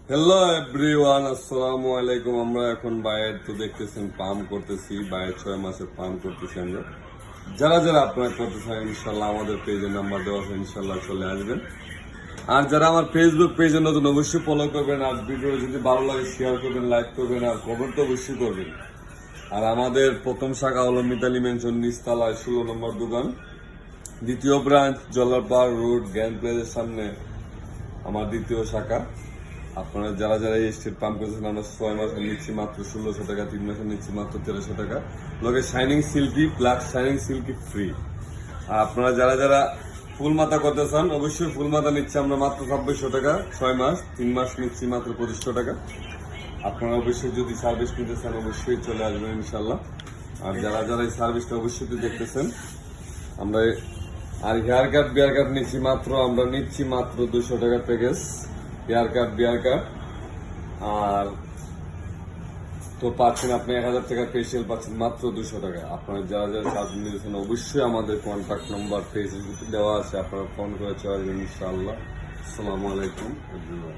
Hello everyone, আসসালামু আলাইকুম। আমরা এখন বাইরে তো দেখতেছেন পাম্প করতেছি, বাইরে 6 মাসের পাম্প করতেছি আমরা। যারা যারা আপনারা করতে চান ইনশাল্লাহ আমাদের পেজে নাম্বার দেওয়া আছে, ইনশাল্লাহ চলে আসবেন। আর যারা আমার ফেসবুক পেজে নতুন অবশ্যই ফলো করবেন, আর ভিডিও যদি ভালো লাগে শেয়ার করবেন, লাইক করবেন, আর কমেন্ট তো অবশ্যই করবেন। আর আমাদের প্রথম শাখা হলো মিতালি মেনশন, নিচতলায় 16 নম্বর দোকান। দ্বিতীয় ব্রাঞ্চ জলারপাড় রোড গ্র্যান্ড প্লেসের সামনে আমার দ্বিতীয় শাখা। আপনারা যারা যারা এই স্টেট পাম্প করেছেন, আমরা 6 মাস নিচ্ছি মাত্র 1600 টাকা, 3 মাসে নিচ্ছি মাত্র 1300 টাকা। লগে shining silky plus shining silky free. আর আপনারা যারা যারা ফুল মাথা করতে চান অবশ্যই ফুল মাথা নিচ্ছি আমরা মাত্র 2600 টাকা, 6 মাস, 3 মাস নিচ্ছি মাত্র 2500 টাকা। আপনারা অবশ্যই যদি সার্ভিস নিতে চান অবশ্যই চলে আসবেন ইনশাল্লাহ। আর যারা যারা এই সার্ভিসটা অবশ্যই দেখতেছেন, আমরা আর হেয়ার কাট বিয়ার কাট নিচ্ছি মাত্র, আমরা নিচ্ছি মাত্র 200 টাকার প্যাকেজ হেয়ার কাট বিয়ার কাট। আর তো পাচ্ছেন আপনি 1000 টাকার ফেসিয়াল পাচ্ছেন মাত্র 200 টাকা। আপনারা যারা যারা সার্ভিস নিতেছেন অবশ্যই আমাদের কন্ট্যাক্ট নাম্বার ফেসবুকে দেওয়া আছে, আপনারা ফোন করে চলে আসবেন ইনশাআল্লাহ। আসসালামু আলাইকুম এভরিওয়ান।